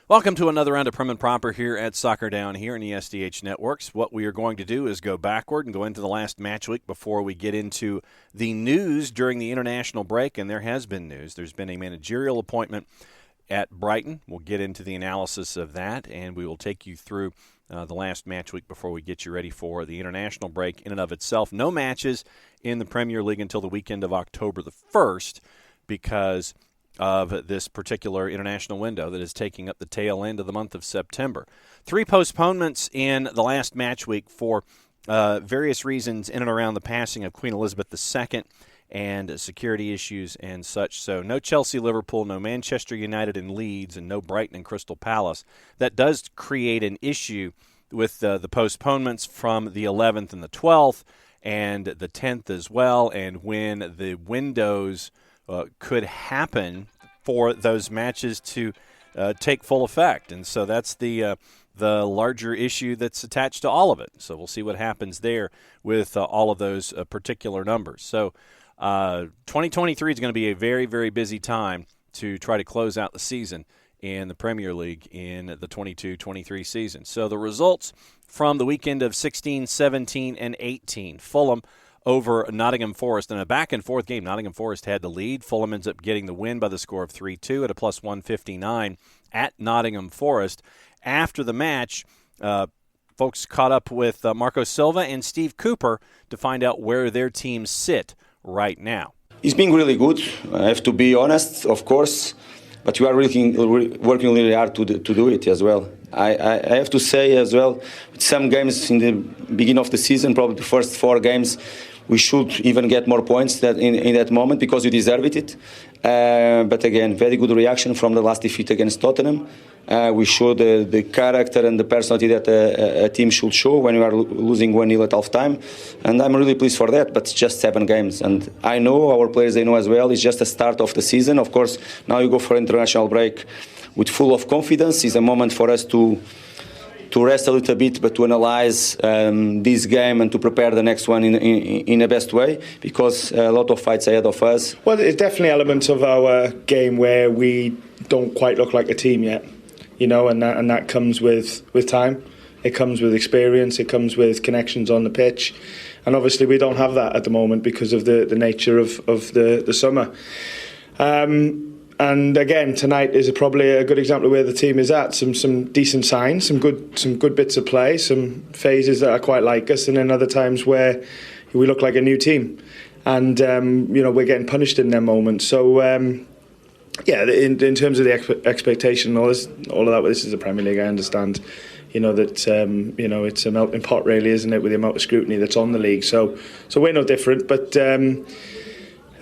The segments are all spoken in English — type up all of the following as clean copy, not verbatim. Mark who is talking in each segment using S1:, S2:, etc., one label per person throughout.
S1: Welcome to another round of Prem and Proper here at Soccer Down here in the SDH Networks. What we are going to do is go backward and go into the last match week before we get into the news during the international break, and there has been news. There's been a managerial appointment at Brighton. We'll get into the analysis of that, and we will take you through the last match week before we get you ready for the international break in and of itself. No matches in the Premier League until the weekend of October the 1st because of this particular international window that is taking up the tail end of the month of September. 3 postponements in the last match week for various reasons in and around the passing of Queen Elizabeth II and security issues and such. So no Chelsea-Liverpool, no Manchester United and Leeds, and no Brighton and Crystal Palace. That does create an issue with the postponements from the 11th and the 12th and the 10th as well, and when the windows could happen for those matches to take full effect. And so that's the larger issue that's attached to all of it. So we'll see what happens there with all of those particular numbers. So 2023 is going to be a very, very busy time to try to close out the season in the Premier League in the 22-23 season. So the results from the weekend of 16, 17, and 18. Fulham over Nottingham Forest. In a back-and-forth game, Nottingham Forest had the lead. Fulham ends up getting the win by the score of 3-2 at a plus 159 at Nottingham Forest. After the match, folks caught up with Marco Silva and Steve Cooper to find out where their teams sit right now.
S2: It's been really good, I have to be honest, of course, but we are working really hard to do it as well. I have to say as well, some games in the beginning of the season, probably the first 4 games, we should even get more points in that moment because we deserve it. But again, very good reaction from the last defeat against Tottenham. We showed the character and the personality that a team should show when you are losing 1-0 at half-time. And I'm really pleased for that, but it's just 7 games. And I know our players, they know as well, it's just the start of the season. Of course, now you go for international break with full of confidence. It's a moment for us to rest a little bit, but to analyze this game and to prepare the next one in the best way, because a lot of fights ahead of us.
S3: Well, there's definitely elements of our game where we don't quite look like a team yet, and that comes with time. It comes with experience. It comes with connections on the pitch, and obviously we don't have that at the moment because of the nature of the summer. And again, tonight is probably a good example of where the team is at. Some decent signs, some good bits of play, some phases that are quite like us, and then other times where we look like a new team, and we're getting punished in them moments. So in terms of the expectation, all of that. This is the Premier League. I understand, that it's a melting pot, really, isn't it, with the amount of scrutiny that's on the league. So we're no different, but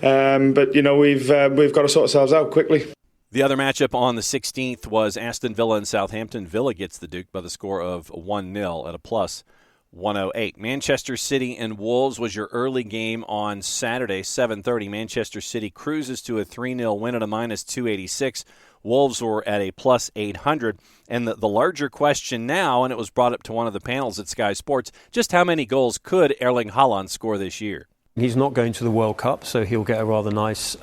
S3: we've got to sort ourselves out quickly.
S1: The other matchup on the 16th was Aston Villa and Southampton. Villa gets the Duke by the score of 1-0 at a plus 108. Manchester City and Wolves was your early game on Saturday, 7:30. Manchester City cruises to a 3-0 win at a minus 286. Wolves were at a plus 800. And the larger question now, and it was brought up to one of the panels at Sky Sports, just how many goals could Erling Haaland score this year?
S4: He's not going to the World Cup, so he'll get a rather nice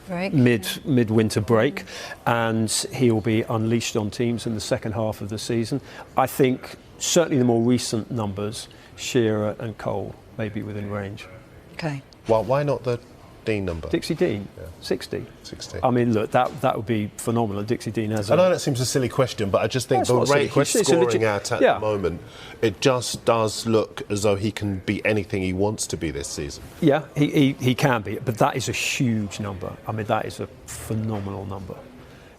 S4: mid-winter break, and he'll be unleashed on teams in the second half of the season. I think certainly the more recent numbers, Shearer and Cole may be within range.
S5: Okay.
S6: Well, why not the Dean number?
S4: Dixie Dean,
S6: yeah.
S4: 60.
S6: I
S4: mean, look, that would be phenomenal. Dixie Dean has.
S6: I know that seems a silly question, but I just think the rate he's scoring at the moment, it just does look as though he can be anything he wants to be this season. Yeah,
S4: he can be, but that is a huge number. I mean, that is a phenomenal number,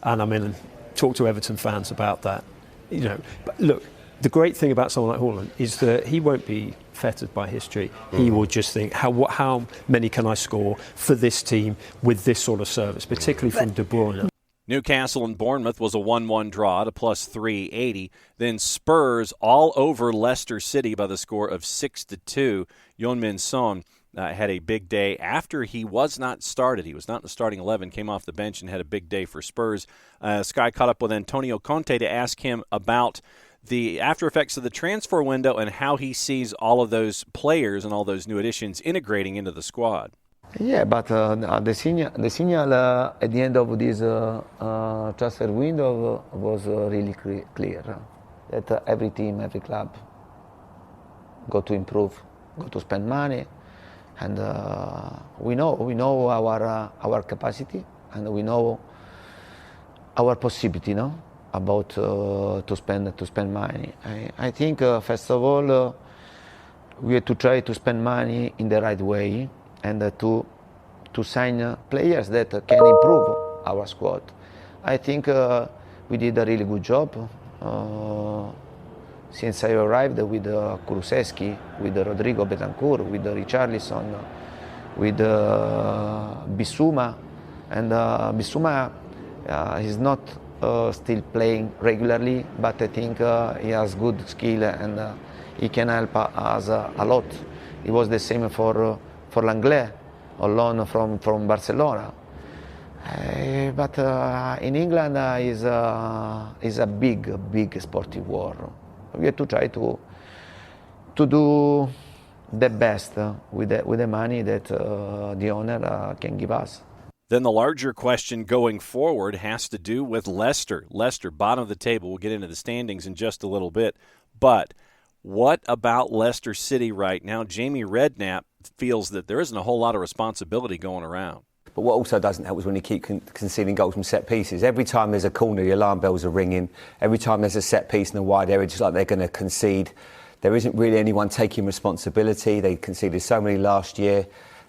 S4: and I mean, talk to Everton fans about that. But look. The great thing about someone like Haaland is that he won't be fettered by history. He will just think, how many can I score for this team with this sort of service, particularly from De Bruyne.
S1: Newcastle and Bournemouth was a 1-1 draw at a plus 380. Then Spurs all over Leicester City by the score of 6-2. Heung-min Son had a big day after he was not started. He was not in the starting 11, came off the bench and had a big day for Spurs. Sky caught up with Antonio Conte to ask him about the after effects of the transfer window and how he sees all of those players and all those new additions integrating into the squad.
S5: Yeah, but the signal at the end of this transfer window was really clear that every team, every club got to improve, got to spend money, and we know our capacity, and we know our possibility, no, about to spend money. I think first of all we have to try to spend money in the right way and to sign players that can improve our squad. I think we did a really good job since I arrived with Kulusevski, with Rodrigo Betancourt, with Richarlison, with Bissouma, and Bissouma is not still playing regularly, but I think he has good skill and he can help us a lot. It was the same for Langlais, on loan from Barcelona. But in England is a big sportive war. We have to try to do the best with the money that the owner can give us.
S1: Then the larger question going forward has to do with Leicester. Leicester, bottom of the table. We'll get into the standings in just a little bit. But what about Leicester City right now? Jamie Redknapp feels that there isn't a whole lot of responsibility going around.
S7: But what also doesn't help is when you keep conceding goals from set pieces. Every time there's a corner, the alarm bells are ringing. Every time there's a set piece in the wide area, just like they're going to concede. There isn't really anyone taking responsibility. They conceded so many last year.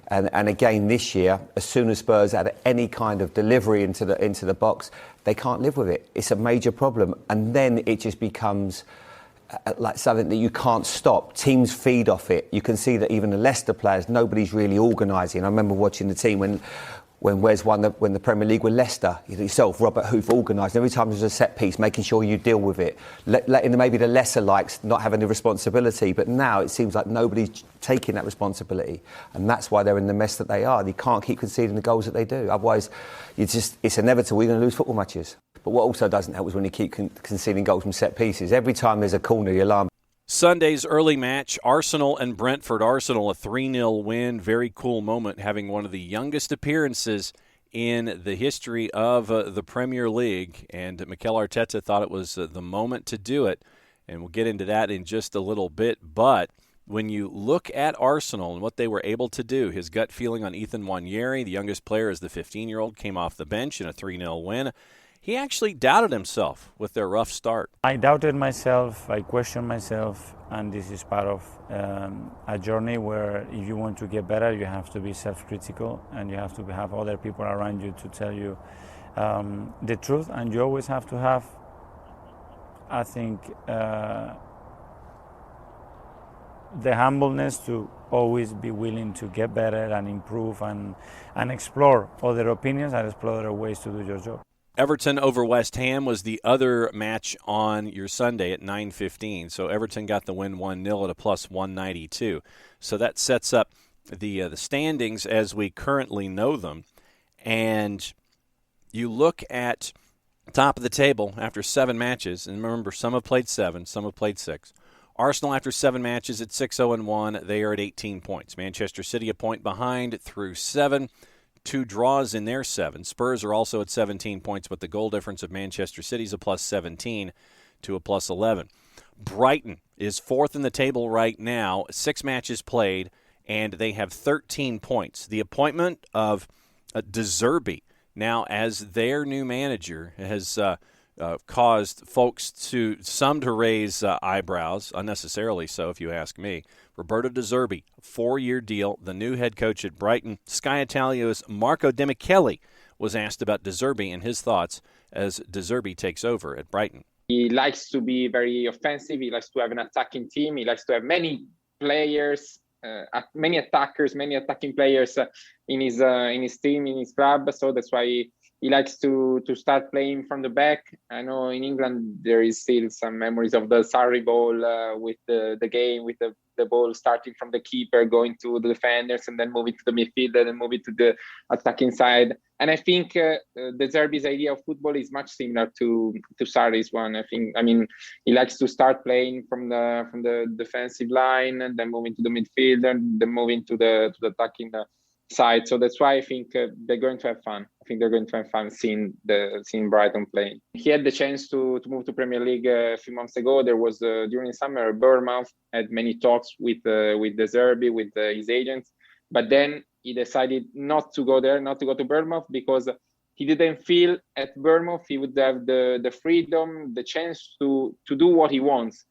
S7: And again this year, as soon as Spurs had any kind of delivery into the box, they can't live with it. It's a major problem. And then it just becomes like something that you can't stop. Teams feed off it. You can see that even the Leicester players, nobody's really organising. I remember watching the team when Wes won when the Premier League with Leicester. Yourself, Robert Hoof, organised. Every time there's a set piece, making sure you deal with it. Letting maybe the lesser likes not having the responsibility. But now it seems like nobody's taking that responsibility. And that's why they're in the mess that they are. They can't keep conceding the goals that they do. Otherwise, it's inevitable we're going to lose football matches. But what also doesn't help is when you keep conceding goals from set pieces. Every time there's a corner, the alarm.
S1: Sunday's early match, Arsenal and Brentford. Arsenal, a 3-0 win. Very cool moment, having one of the youngest appearances in the history of the Premier League. And Mikel Arteta thought it was the moment to do it. And we'll get into that in just a little bit. But when you look at Arsenal and what they were able to do, his gut feeling on Ethan Nwaneri, the youngest player is the 15-year-old, came off the bench in a 3-0 win. He actually doubted himself with their rough start.
S8: I doubted myself, I questioned myself, and this is part of a journey where if you want to get better, you have to be self-critical and you have to have other people around you to tell you the truth, and you always have to have, I think, the humbleness to always be willing to get better and improve and explore other opinions and explore other ways to do your job.
S1: Everton over West Ham was the other match on your Sunday at 9:15. So Everton got the win 1-0 at a plus 192. So that sets up the standings as we currently know them. And you look at top of the table after 7 matches, and remember, some have played 7, some have played 6. Arsenal, after 7 matches at 6-0-1, they are at 18 points. Manchester City a point behind through 7. 2 draws in their 7. Spurs are also at 17 points, but the goal difference of Manchester City is a plus 17 to a plus 11. Brighton is 4th in the table right now, 6 matches played, and they have 13 points. The appointment of De now as their new manager has caused folks some to raise eyebrows, unnecessarily so if you ask me. Roberto De Zerbi, 4-year deal, the new head coach at Brighton. Sky Italia's Marco De Michele was asked about De Zerbi and his thoughts as De Zerbi takes over at Brighton.
S9: He likes to be very offensive. He likes to have an attacking team. He likes to have many players, many attackers, many attacking players in his team, in his club. So that's why he likes to start playing from the back. I know in England there is still some memories of the Sarri ball with the game, with the ball starting from the keeper, going to the defenders, and then moving to the midfield, and then moving to the attacking side. And I think De Zerbi's idea of football is much similar to Sarri's one. I mean, he likes to start playing from the defensive line, and then moving to the midfield, and then moving to the attacking side. So that's why I think they're going to have fun. I think they're going to have fun seeing Brighton playing. He had the chance to move to Premier League a few months ago. There was during summer, Bournemouth had many talks with De Zerbi, with his agents, but then he decided not to go there, not to go to Bournemouth, because he didn't feel at Bournemouth he would have the freedom, the chance to do what he wants.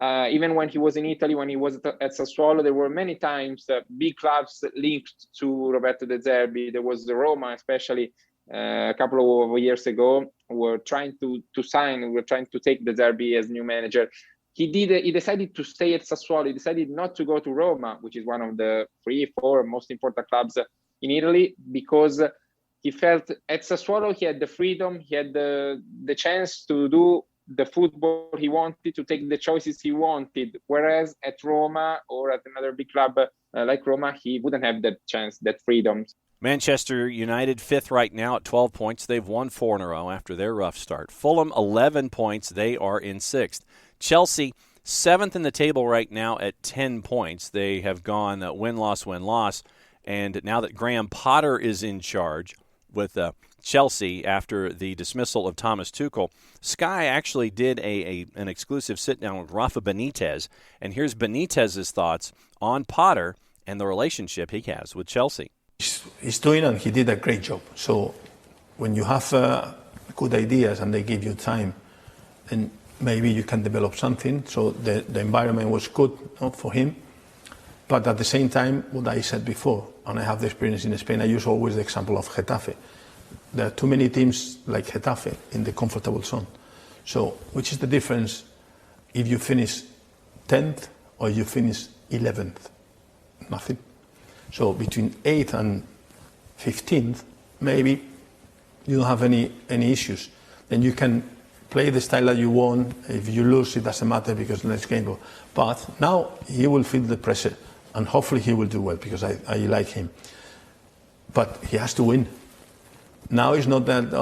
S9: Even when he was in Italy, when he was at Sassuolo, there were many times big clubs linked to Roberto De Zerbi. There was the Roma, especially a couple of years ago, were trying to sign, were trying to take De Zerbi as new manager. He decided to stay at Sassuolo. He decided not to go to Roma, which is one of the 3-4 most important clubs in Italy, because he felt at Sassuolo he had the freedom, he had the chance to do the football he wanted, to take the choices he wanted, whereas at Roma or at another big club like Roma, he wouldn't have that chance, that freedom.
S1: Manchester United 5th right now at 12 points. They've won 4 in a row after their rough start. Fulham 11 points. They are in 6th. Chelsea 7th in the table right now at 10 points. They have gone win-loss, win-loss. And now that Graham Potter is in charge with Chelsea after the dismissal of Thomas Tuchel, Sky actually did an exclusive sit-down with Rafa Benitez, and here's Benitez's thoughts on Potter and the relationship he has with Chelsea.
S10: He's doing, and he did a great job. So when you have good ideas and they give you time, and maybe you can develop something. So the environment was good for him. But at the same time, what I said before, and I have the experience in Spain, I use always the example of Getafe. There are too many teams like Getafe in the comfortable zone. So which is the difference if you finish 10th or you finish 11th? Nothing. So between 8th and 15th, maybe you don't have any issues. Then you can play the style that you want. If you lose, it doesn't matter because the next game goes. But now he will feel the pressure, and hopefully he will do well because I like him. But he has to win. Now it's not that,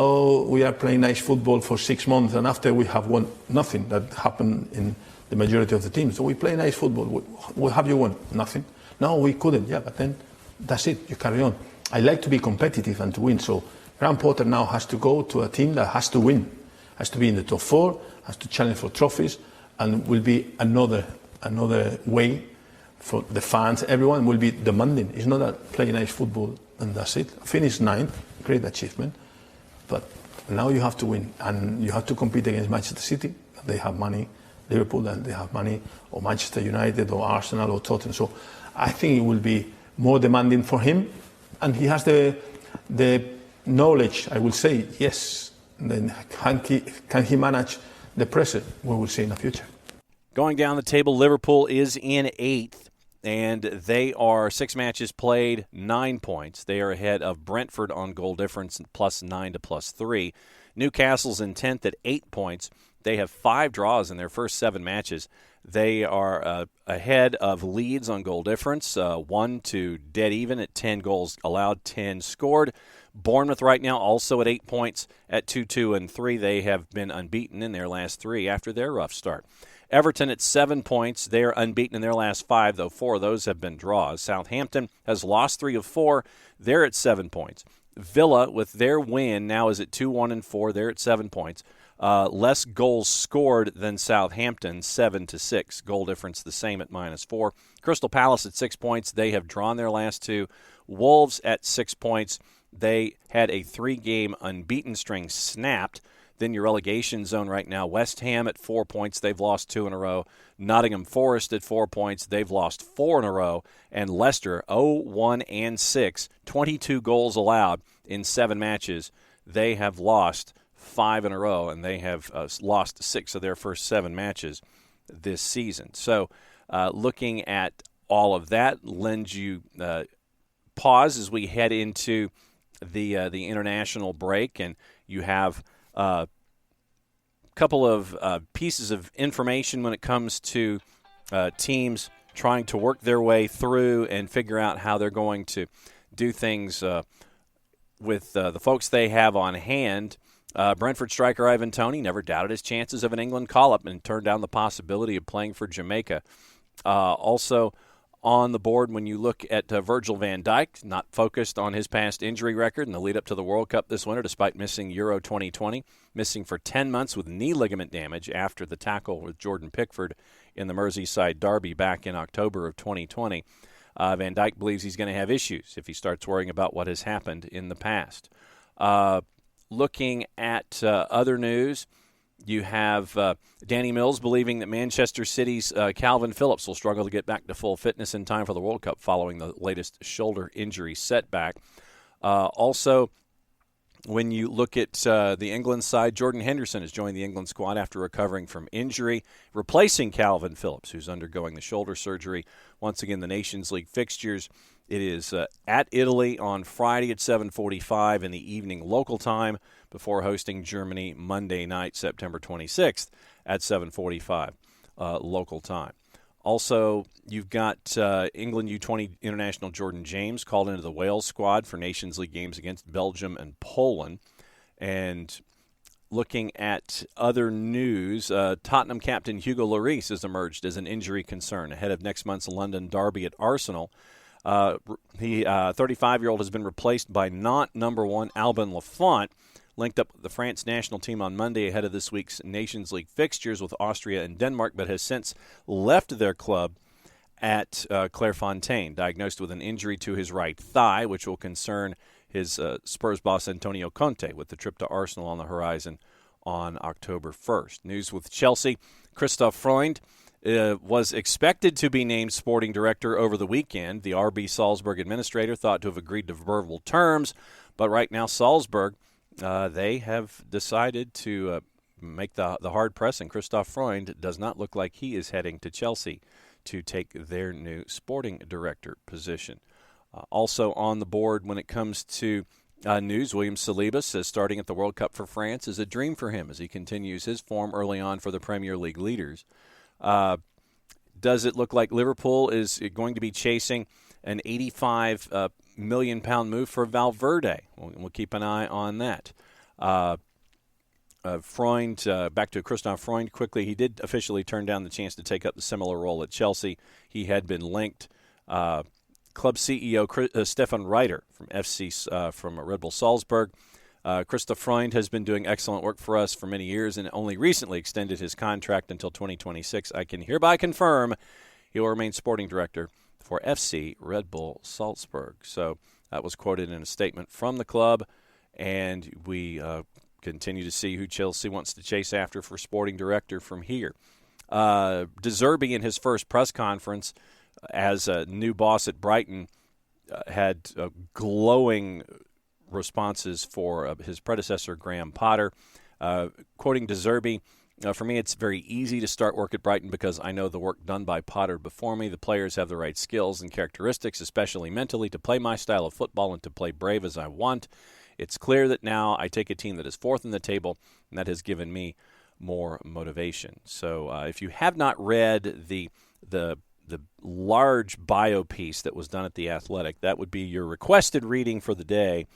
S10: we are playing nice football for 6 months and after we have won nothing. That happened in the majority of the teams. So we play nice football. Have you won? Nothing. No, we couldn't. Yeah, but then that's it. You carry on. I like to be competitive and to win. So Graham Potter now has to go to a team that has to win. Has to be in the top 4, has to challenge for trophies, and will be another way for the fans. Everyone will be demanding. It's not that play nice football and that's it. Finish 9th, great achievement. But now you have to win, and you have to compete against Manchester City. They have money. Liverpool, and they have money, or Manchester United, or Arsenal, or Tottenham. So I think it will be more demanding for him, and he has the knowledge. I will say yes. Then can he manage the pressure? We will see in the future.
S1: Going down the table, Liverpool is in 8th, and they are 6 matches played, 9 points. They are ahead of Brentford on goal difference, +9 to +3. Newcastle's in 10th at 8 points. They have 5 draws in their first 7 matches. They are ahead of Leeds on goal difference, 1 to dead even at 10 goals allowed, 10 scored. Bournemouth right now also at 8 points at 2-2-3. They have been unbeaten in their last 3 after their rough start. Everton at 7 points. They're unbeaten in their last 5, though 4 of those have been draws. Southampton has lost 3 of 4. They're at 7 points. Villa, with their win, now is at 2-1-4. They're at 7 points. Less goals scored than Southampton, 7-6. Goal difference the same at -4. Crystal Palace at 6 points. They have drawn their last 2. Wolves at 6 points. They had a 3-game unbeaten string snapped. Then your relegation zone right now, West Ham at 4 points. They've lost 2 in a row. Nottingham Forest at 4 points. They've lost 4 in a row. And Leicester 0-1-6, 22 goals allowed in 7 matches. They have lost 5 in a row, and they have lost 6 of their first 7 matches this season. So looking at all of that lends you pause as we head into the international break, and you have a couple of pieces of information when it comes to teams trying to work their way through and figure out how they're going to do things with the folks they have on hand. Brentford striker Ivan Toney never doubted his chances of an England call-up and turned down the possibility of playing for Jamaica. Also on the board when you look at Virgil van Dijk, not focused on his past injury record in the lead up to the World Cup this winter, despite missing Euro 2020, missing for 10 months with knee ligament damage after the tackle with Jordan Pickford in the Merseyside derby back in October of 2020. Van Dijk believes he's going to have issues if he starts worrying about what has happened in the past. Looking at other news, you have Danny Mills believing that Manchester City's Calvin Phillips will struggle to get back to full fitness in time for the World Cup following the latest shoulder injury setback. Also, when you look at the England side, Jordan Henderson has joined the England squad after recovering from injury, replacing Calvin Phillips, who's undergoing the shoulder surgery. Once again, the Nations League fixtures. It is at Italy on Friday at 7:45 in the evening local time before hosting Germany Monday night, September 26th at 7:45 local time. Also, you've got England U20 international Jordan James called into the Wales squad for Nations League games against Belgium and Poland. And looking at other news, Tottenham captain Hugo Lloris has emerged as an injury concern ahead of next month's London derby at Arsenal. The 35-year-old has been replaced by Nantes number 1 Albin Lafont, linked up with the France national team on Monday ahead of this week's Nations League fixtures with Austria and Denmark, but has since left their club at Clairefontaine, diagnosed with an injury to his right thigh, which will concern his Spurs boss Antonio Conte with the trip to Arsenal on the horizon on October 1st. News with Chelsea, Christoph Freund was expected to be named sporting director over the weekend. The RB Salzburg administrator thought to have agreed to verbal terms, but right now Salzburg, they have decided to make the hard press, and Christoph Freund does not look like he is heading to Chelsea to take their new sporting director position. Also on the board when it comes to news, William Saliba says starting at the World Cup for France is a dream for him as he continues his form early on for the Premier League leaders. Does it look like Liverpool is going to be chasing an £85 million move for Valverde? We'll keep an eye on that. Freund, back to Christoph Freund quickly. He did officially turn down the chance to take up the similar role at Chelsea. He had been linked. Club CEO Stefan Reiter from Red Bull Salzburg. Christoph Freund has been doing excellent work for us for many years and only recently extended his contract until 2026. I can hereby confirm he will remain sporting director for FC Red Bull Salzburg. So that was quoted in a statement from the club, and we continue to see who Chelsea wants to chase after for sporting director from here. De Zerbi, in his first press conference as a new boss at Brighton, had glowing responses for his predecessor, Graham Potter. Quoting De Zerbi, for me, it's very easy to start work at Brighton because I know the work done by Potter before me. The players have the right skills and characteristics, especially mentally, to play my style of football and to play brave as I want. It's clear that now I take a team that is fourth in the table, and that has given me more motivation. So if you have not read the large bio piece that was done at The Athletic, that would be your requested reading for the day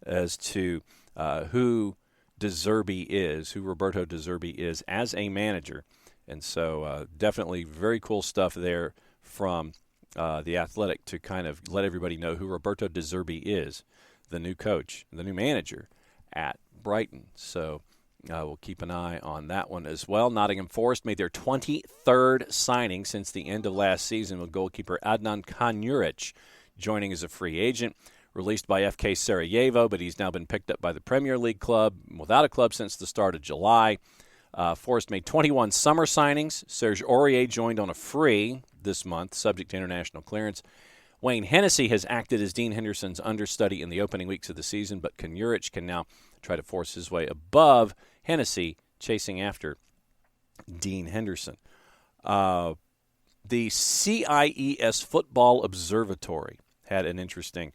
S1: as to who De Zerbi is, who Roberto De Zerbi is as a manager. And so definitely very cool stuff there from The Athletic to kind of let everybody know who Roberto De Zerbi is, the new coach, the new manager at Brighton. So we'll keep an eye on that one as well. Nottingham Forest made their 23rd signing since the end of last season, with goalkeeper Adnan Kanjuric joining as a free agent. Released by FK Sarajevo, but he's now been picked up by the Premier League club, without a club since the start of July. Forest made 21 summer signings. Serge Aurier joined on a free this month, subject to international clearance. Wayne Hennessy has acted as Dean Henderson's understudy in the opening weeks of the season, but Kanjuric can now try to force his way above Hennessy, chasing after Dean Henderson. The CIES Football Observatory had an interesting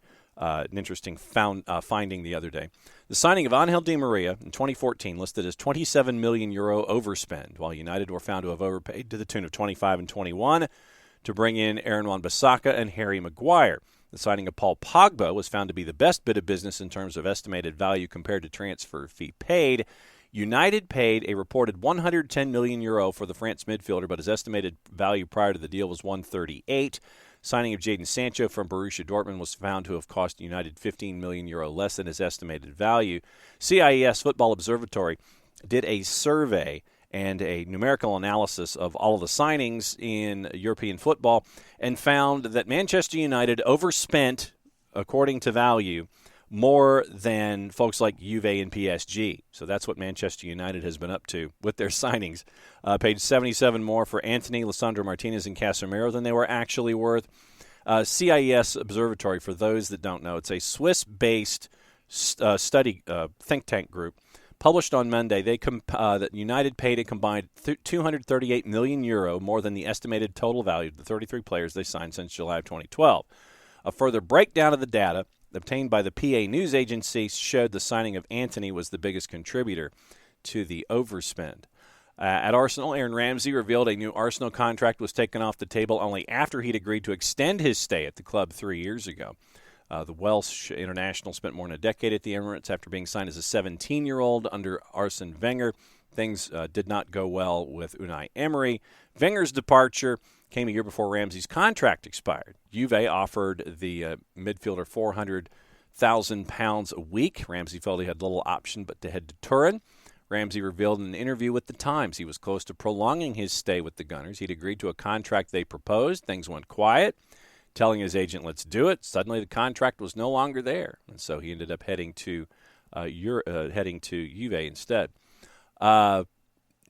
S1: finding the other day. The signing of Angel Di Maria in 2014 listed as €27 million overspend, while United were found to have overpaid to the tune of 25 and 21 to bring in Aaron Wan-Bissaka and Harry Maguire. The signing of Paul Pogba was found to be the best bit of business in terms of estimated value compared to transfer fee paid. United paid a reported €110 million for the France midfielder, but his estimated value prior to the deal was 138. Signing of Jadon Sancho from Borussia Dortmund was found to have cost United €15 million less than his estimated value. CIES Football Observatory did a survey and a numerical analysis of all of the signings in European football and found that Manchester United overspent, according to value, more than folks like Juve and PSG. So that's what Manchester United has been up to with their signings. Paid 77 more for Antony, Lisandro Martinez, and Casemiro than they were actually worth. CIES Observatory, for those that don't know, it's a Swiss-based study think tank group. Published on Monday, that United paid a combined €238 million more than the estimated total value of the 33 players they signed since July of 2012. A further breakdown of the data obtained by the PA news agency showed the signing of Antony was the biggest contributor to the overspend. At Arsenal, Aaron Ramsey revealed a new Arsenal contract was taken off the table only after he'd agreed to extend his stay at the club 3 years ago. The Welsh international spent more than a decade at the Emirates after being signed as a 17-year-old under Arsene Wenger. Things did not go well with Unai Emery. Wenger's departure came a year before Ramsey's contract expired. Juve offered the midfielder £400,000 a week. Ramsey felt he had little option but to head to Turin. Ramsey revealed in an interview with The Times he was close to prolonging his stay with the Gunners. He'd agreed to a contract they proposed. Things went quiet. Telling his agent, let's do it. Suddenly the contract was no longer there. And so he ended up heading to Juve instead.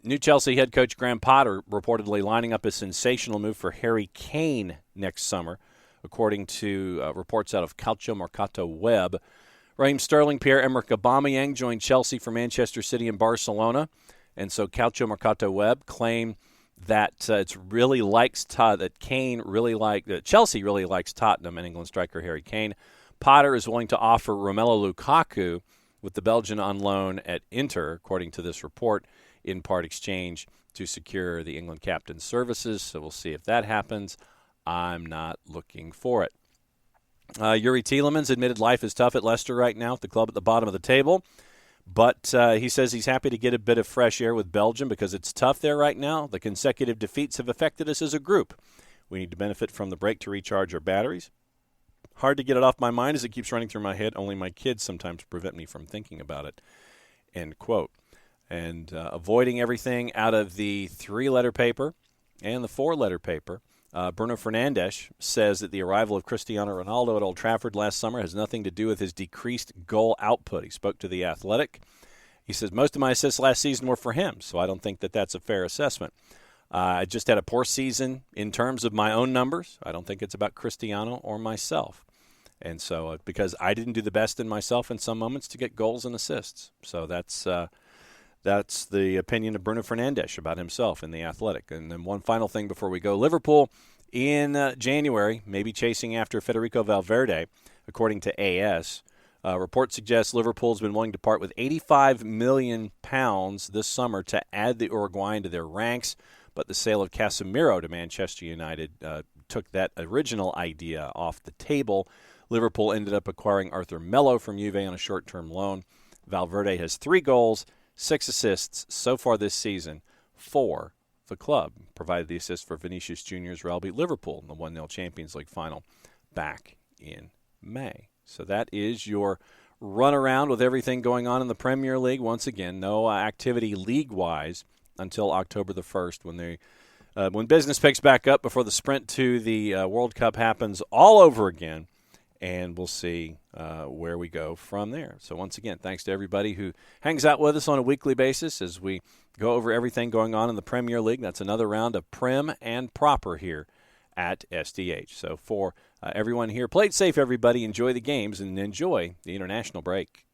S1: New Chelsea head coach Graham Potter reportedly lining up a sensational move for Harry Kane next summer, according to reports out of Calcio Mercato Web. Raheem Sterling, Pierre-Emerick Aubameyang joined Chelsea for Manchester City and Barcelona. And so Calcio Mercato Web claimed that Chelsea really likes Tottenham and England striker Harry Kane. Potter is willing to offer Romelu Lukaku with the Belgian on loan at Inter, according to this report, in part exchange to secure the England captain's services. So we'll see if that happens. I'm not looking for it. Yuri Tielemans admitted life is tough at Leicester right now, with the club at the bottom of the table. But he says he's happy to get a bit of fresh air with Belgium because it's tough there right now. The consecutive defeats have affected us as a group. We need to benefit from the break to recharge our batteries. Hard to get it off my mind as it keeps running through my head. Only my kids sometimes prevent me from thinking about it. End quote. And avoiding everything out of the 3-letter paper and the 4-letter paper, Bruno Fernandes says that the arrival of Cristiano Ronaldo at Old Trafford last summer has nothing to do with his decreased goal output. He spoke to The Athletic. He says, most of my assists last season were for him, so I don't think that that's a fair assessment. I just had a poor season in terms of my own numbers. I don't think it's about Cristiano or myself. And so because I didn't do the best in myself in some moments to get goals and assists. So that's the opinion of Bruno Fernandes about himself in The Athletic. And then one final thing before we go. Liverpool in January may be chasing after Federico Valverde, according to AS. Report suggests Liverpool's been willing to part with £85 million this summer to add the Uruguayan to their ranks. But the sale of Casemiro to Manchester United took that original idea off the table. Liverpool ended up acquiring Arthur Melo from Juve on a short-term loan. Valverde has 3 goals, 6 assists so far this season for the club. Provided the assist for Vinicius Jr.'s Real beat Liverpool in the 1-0 Champions League final back in May. So that is your runaround with everything going on in the Premier League. Once again, no activity league-wise until October the 1st when business picks back up before the sprint to the World Cup happens all over again. And we'll see where we go from there. So once again, thanks to everybody who hangs out with us on a weekly basis as we go over everything going on in the Premier League. That's another round of Prem and Proper here at SDH. So for everyone here, play it safe, everybody. Enjoy the games and enjoy the international break.